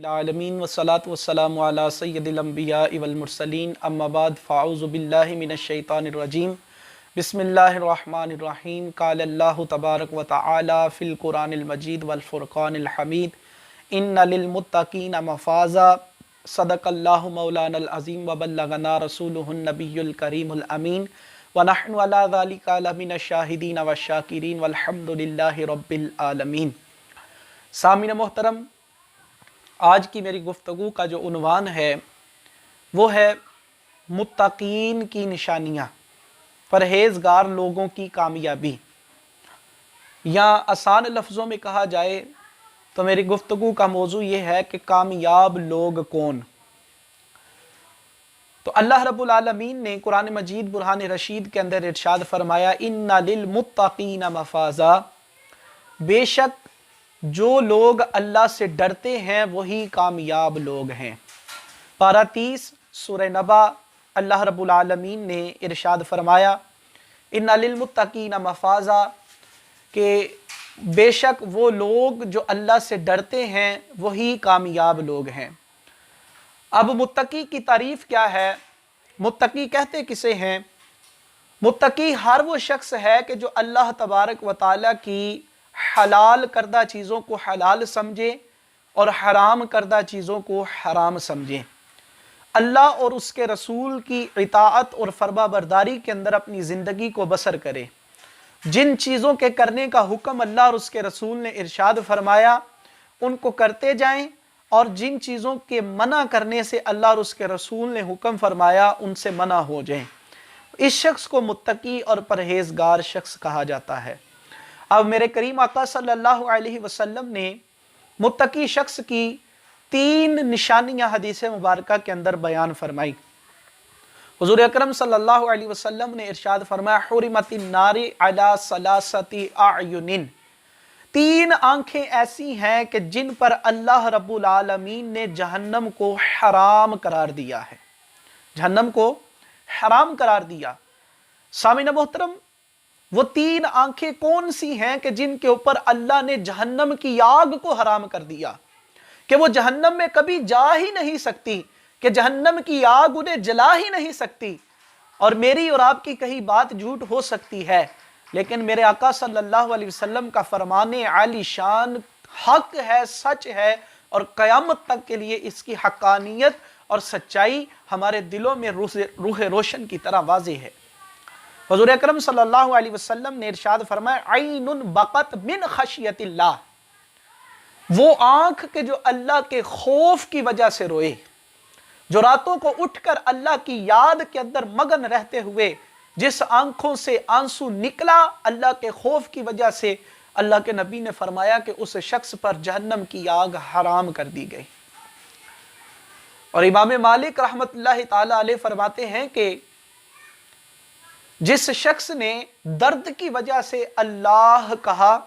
العالمین والصلاة والسلام علی سید الانبیاء والمرسلین اما بعد فاعوذ باللہ من الشیطان الرجیم بسم اللہ الرحمن الرحیم قال اللہ تبارک و تعالی فی القرآن المجید والفرقان الحمید ان للمتقین مفازا صدق اللہ مولانا العظیم وبلغنا رسولہ النبی الکریم الامین ونحن علی ذلک لمن الشاہدین والشاکرین والحمد للہ رب العالمین۔ سامعین محترم، آج کی میری گفتگو کا جو عنوان ہے وہ ہے متقین کی نشانیاں، پرہیزگار لوگوں کی کامیابی، یا آسان لفظوں میں کہا جائے تو میری گفتگو کا موضوع یہ ہے کہ کامیاب لوگ کون۔ تو اللہ رب العالمین نے قرآن مجید برہان رشید کے اندر ارشاد فرمایا ان للمتقین مفازا، بے شک جو لوگ اللہ سے ڈرتے ہیں وہی کامیاب لوگ ہیں۔ پارہ 30 سورہ نبا، اللہ رب العالمین نے ارشاد فرمایا ان للمتقین مفازا، کہ بے شک وہ لوگ جو اللہ سے ڈرتے ہیں وہی کامیاب لوگ ہیں۔ اب متقی کی تعریف کیا ہے؟ متقی کہتے کسے ہیں؟ متقی ہر وہ شخص ہے کہ جو اللہ تبارک و تعالیٰ کی حلال کردہ چیزوں کو حلال سمجھے اور حرام کردہ چیزوں کو حرام سمجھے، اللہ اور اس کے رسول کی اطاعت اور فرما برداری کے اندر اپنی زندگی کو بسر کرے، جن چیزوں کے کرنے کا حکم اللہ اور اس کے رسول نے ارشاد فرمایا ان کو کرتے جائیں، اور جن چیزوں کے منع کرنے سے اللہ اور اس کے رسول نے حکم فرمایا ان سے منع ہو جائیں۔ اس شخص کو متقی اور پرہیزگار شخص کہا جاتا ہے۔ اب میرے کریم آقا صلی اللہ علیہ وسلم نے متقی شخص کی 3 نشانیاں حدیث مبارکہ کے اندر بیان فرمائی۔ حضور اکرم صلی اللہ علیہ وسلم نے ارشاد فرمایا حرمت النار علی ثلاثۃ اعین، 3 آنکھیں ایسی ہیں کہ جن پر اللہ رب العالمین نے جہنم کو حرام قرار دیا ہے، جہنم کو حرام قرار دیا۔ سامعین محترم، وہ 3 آنکھیں کون سی ہیں کہ جن کے اوپر اللہ نے جہنم کی آگ کو حرام کر دیا، کہ وہ جہنم میں کبھی جا ہی نہیں سکتی، کہ جہنم کی آگ انہیں جلا ہی نہیں سکتی۔ اور میری اور آپ کی کہیں بات جھوٹ ہو سکتی ہے، لیکن میرے آقا صلی اللہ علیہ وسلم کا فرمان عالی شان حق ہے، سچ ہے، اور قیامت تک کے لیے اس کی حقانیت اور سچائی ہمارے دلوں میں روح روشن کی طرح واضح ہے۔ حضور اکرم صلی اللہ علیہ وسلم نے ارشاد فرمایا عین بقت من خشیت اللہ، وہ آنکھ کہ جو اللہ کے خوف کی وجہ سے روئے، جو راتوں کو اٹھ کر اللہ کی یاد کے اندر مگن رہتے ہوئے جس آنکھوں سے آنسو نکلا اللہ کے خوف کی وجہ سے، اللہ کے نبی نے فرمایا کہ اس شخص پر جہنم کی آگ حرام کر دی گئی۔ اور امام مالک رحمت اللہ تعالی علیہ فرماتے ہیں کہ جس شخص نے درد کی وجہ سے اللہ کہا،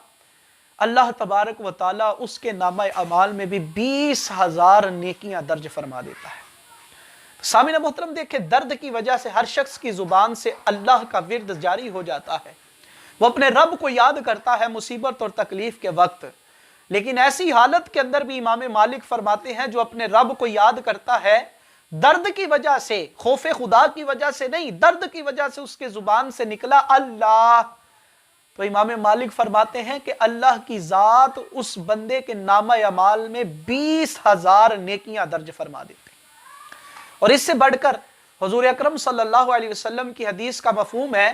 اللہ تبارک و تعالی اس کے نامہ اعمال میں بھی 20,000 نیکیاں درج فرما دیتا ہے۔ سامعین محترم دیکھیں، درد کی وجہ سے ہر شخص کی زبان سے اللہ کا ورد جاری ہو جاتا ہے، وہ اپنے رب کو یاد کرتا ہے مصیبت اور تکلیف کے وقت، لیکن ایسی حالت کے اندر بھی امام مالک فرماتے ہیں جو اپنے رب کو یاد کرتا ہے درد کی وجہ سے، خوف خدا کی وجہ سے نہیں، درد کی وجہ سے اس کے زبان سے نکلا اللہ، تو امام مالک فرماتے ہیں کہ اللہ کی ذات اس بندے کے نامہ اعمال میں 20,000 نیکیاں درج فرما دیتے ہیں۔ اور اس سے بڑھ کر حضور اکرم صلی اللہ علیہ وسلم کی حدیث کا مفہوم ہے،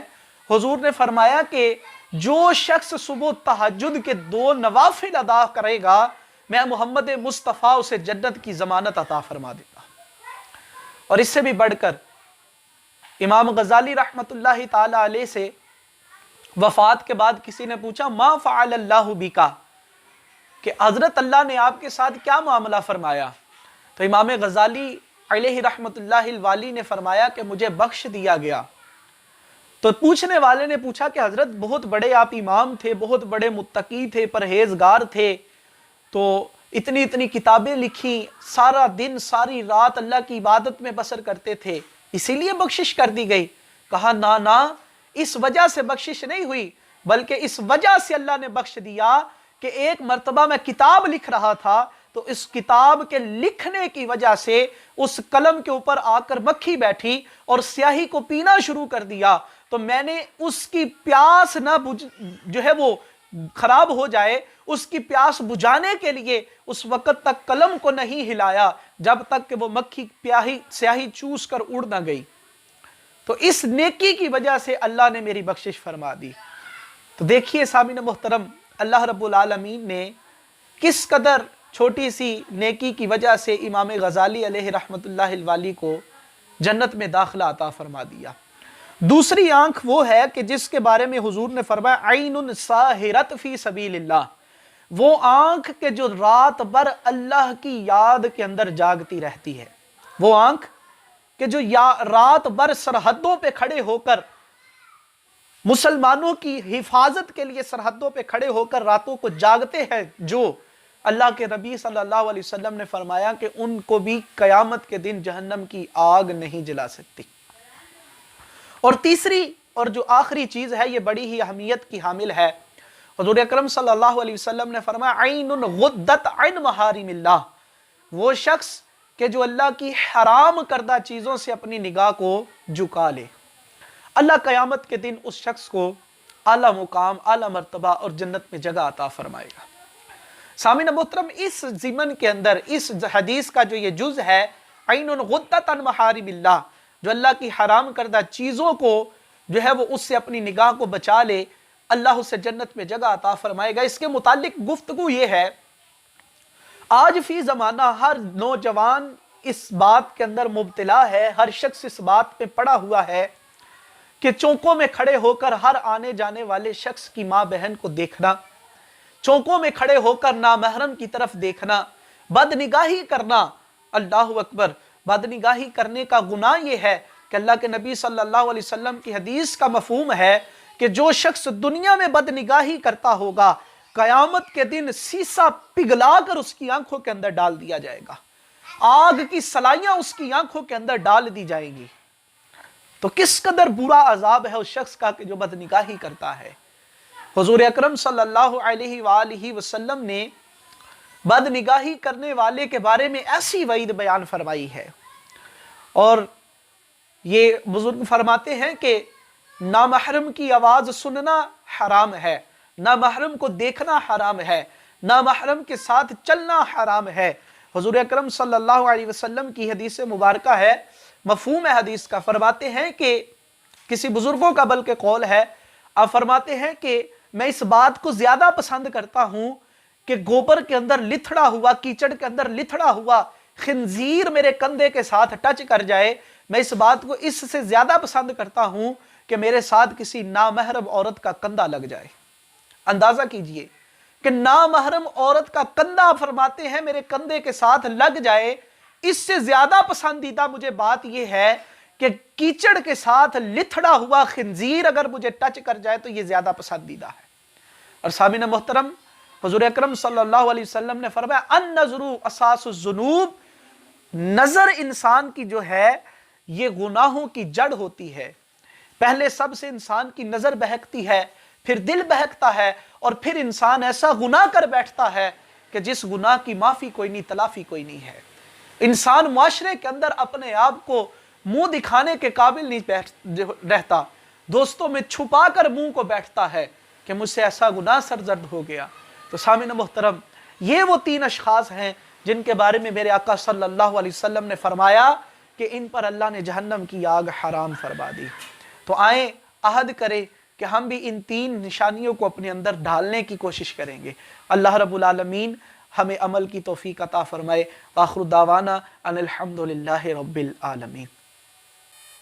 حضور نے فرمایا کہ جو شخص صبح تہجد کے 2 نوافل ادا کرے گا میں محمد مصطفیٰ اسے جنت کی ضمانت عطا فرما دیتا۔ اور اس سے بھی بڑھ کر امام غزالی رحمت اللہ تعالی علیہ سے وفات کے بعد کسی نے پوچھا ما فعل اللہ بکا، کہ حضرت اللہ نے آپ کے ساتھ کیا معاملہ فرمایا؟ تو امام غزالی علیہ رحمت اللہ الوالی نے فرمایا کہ مجھے بخش دیا گیا۔ تو پوچھنے والے نے پوچھا کہ حضرت بہت بڑے آپ امام تھے، بہت بڑے متقی تھے، پرہیزگار تھے، تو اتنی کتابیں لکھی، سارا دن ساری رات اللہ کی عبادت میں بسر کرتے تھے، اسی لیے بخشش کر دی گئی؟ کہا نا، اس وجہ سے بخشش نہیں ہوئی، بلکہ اس وجہ سے اللہ نے بخش دیا کہ ایک مرتبہ میں کتاب لکھ رہا تھا، تو اس کتاب کے لکھنے کی وجہ سے اس قلم کے اوپر آ کر مکھی بیٹھی اور سیاہی کو پینا شروع کر دیا، تو میں نے اس کی پیاس نہ جو ہے وہ خراب ہو جائے، اس کی پیاس بجھانے کے لیے اس وقت تک قلم کو نہیں ہلایا جب تک کہ وہ مکھی سیاہی چوس کر اڑ نہ گئی۔ تو اس نیکی کی وجہ سے اللہ نے میری بخشش فرما دی۔ تو دیکھیے سامعین محترم، اللہ رب العالمین نے کس قدر چھوٹی سی نیکی کی وجہ سے امام غزالی علیہ رحمت اللہ الوالی کو جنت میں داخلہ عطا فرما دیا۔ دوسری آنکھ وہ ہے کہ جس کے بارے میں حضور نے فرمایا عین ساہرت فی سبیل اللہ، وہ آنکھ کہ جو رات بھر اللہ کی یاد کے اندر جاگتی رہتی ہے، وہ آنکھ کہ جو رات بھر سرحدوں پہ کھڑے ہو کر مسلمانوں کی حفاظت کے لیے سرحدوں پہ کھڑے ہو کر راتوں کو جاگتے ہیں، جو اللہ کے نبی صلی اللہ علیہ وسلم نے فرمایا کہ ان کو بھی قیامت کے دن جہنم کی آگ نہیں جلا سکتی۔ اور تیسری اور جو آخری چیز ہے، یہ بڑی ہی اہمیت کی حامل ہے۔ حضور اکرم صلی اللہ علیہ وسلم نے فرمایا عین غدت عن محارم اللہ، وہ شخص کہ جو اللہ کی حرام کردہ چیزوں سے اپنی نگاہ کو جھکا لے، اللہ قیامت کے دن اس شخص کو اعلیٰ مقام، اعلیٰ مرتبہ اور جنت میں جگہ عطا فرمائے گا۔ سامعین محترم، اس ضمن کے اندر اس حدیث کا جو یہ جز ہے عین غدت عن محارم اللہ، جو اللہ کی حرام کردہ چیزوں کو جو ہے وہ اس سے اپنی نگاہ کو بچا لے، اللہ اسے جنت میں جگہ عطا فرمائے گا۔ اس کے متعلق گفتگو یہ ہے، آج فی زمانہ ہر نوجوان اس بات کے اندر مبتلا ہے، ہر شخص اس بات پہ پڑا ہوا ہے کہ چوکوں میں کھڑے ہو کر ہر آنے جانے والے شخص کی ماں بہن کو دیکھنا، چوکوں میں کھڑے ہو کر نامحرم کی طرف دیکھنا، بدنگاہی کرنا۔ اللہ اکبر، بدنگاہی کرنے کا گناہ یہ ہے کہ اللہ کے نبی صلی اللہ علیہ وسلم کی حدیث کا مفہوم ہے کہ جو شخص دنیا میں بدنگاہی کرتا ہوگا، قیامت کے دن سیسا پگھلا کر اس کی آنکھوں کے اندر ڈال دیا جائے گا، آگ کی سلائیاں اس کی آنکھوں کے اندر ڈال دی جائیں گی۔ تو کس قدر برا عذاب ہے اس شخص کا کہ جو بدنگاہی کرتا ہے۔ حضور اکرم صلی اللہ علیہ وآلہ وسلم نے بدنگاہی کرنے والے کے بارے میں ایسی وعید بیان فرمائی ہے، اور یہ بزرگ فرماتے ہیں کہ نامحرم کی آواز سننا حرام ہے، نامحرم کو دیکھنا حرام ہے، نامحرم کے ساتھ چلنا حرام ہے۔ حضور اکرم صلی اللہ علیہ وسلم کی حدیث مبارکہ ہے، مفہوم حدیث کا فرماتے ہیں کہ کسی بزرگوں کا بلکہ قول ہے، آپ فرماتے ہیں کہ میں اس بات کو زیادہ پسند کرتا ہوں کہ گوبر کے اندر لتھڑا ہوا، کیچڑ کے اندر لتھڑا ہوا خنزیر میرے کندھے کے ساتھ ٹچ کر جائے، میں اس بات کو اس سے زیادہ پسند کرتا ہوں کہ میرے ساتھ کسی نامحرم عورت کا کندھا لگ جائے۔ اندازہ کیجئے کہ نامحرم عورت کا کندھا فرماتے ہیں میرے کندھے کے ساتھ لگ جائے، اس سے زیادہ پسندیدہ مجھے بات یہ ہے کہ کیچڑ کے ساتھ لتھڑا ہوا خنزیر اگر مجھے ٹچ کر جائے تو یہ زیادہ پسندیدہ ہے۔ اور سامعین محترم، حضور اکرم صلی اللہ علیہ وسلم نے فرمایا النظر اساس الذنوب، نظر انسان کی جو ہے یہ گناہوں کی جڑ ہوتی ہے۔ پہلے سب سے انسان کی نظر بہکتی ہے، پھر دل بہکتا ہے، اور پھر انسان ایسا گناہ کر بیٹھتا ہے کہ جس گناہ کی معافی کوئی نہیں، تلافی کوئی نہیں ہے۔ انسان معاشرے کے اندر اپنے آپ کو منہ دکھانے کے قابل نہیں رہتا، دوستوں میں چھپا کر منہ کو بیٹھتا ہے کہ مجھ سے ایسا گناہ سرزد ہو گیا۔ تو سامعین محترم، یہ وہ تین اشخاص ہیں جن کے بارے میں میرے آقا صلی اللہ علیہ وسلم نے فرمایا کہ ان پر اللہ نے جہنم کی آگ حرام فرما دی۔ تو آئیں عہد کریں کہ ہم بھی ان تین نشانیوں کو اپنے اندر ڈھالنے کی کوشش کریں گے۔ اللہ رب العالمین ہمیں عمل کی توفیق عطا فرمائے۔ آخر دعوانا ان الحمدللہ رب العالمین۔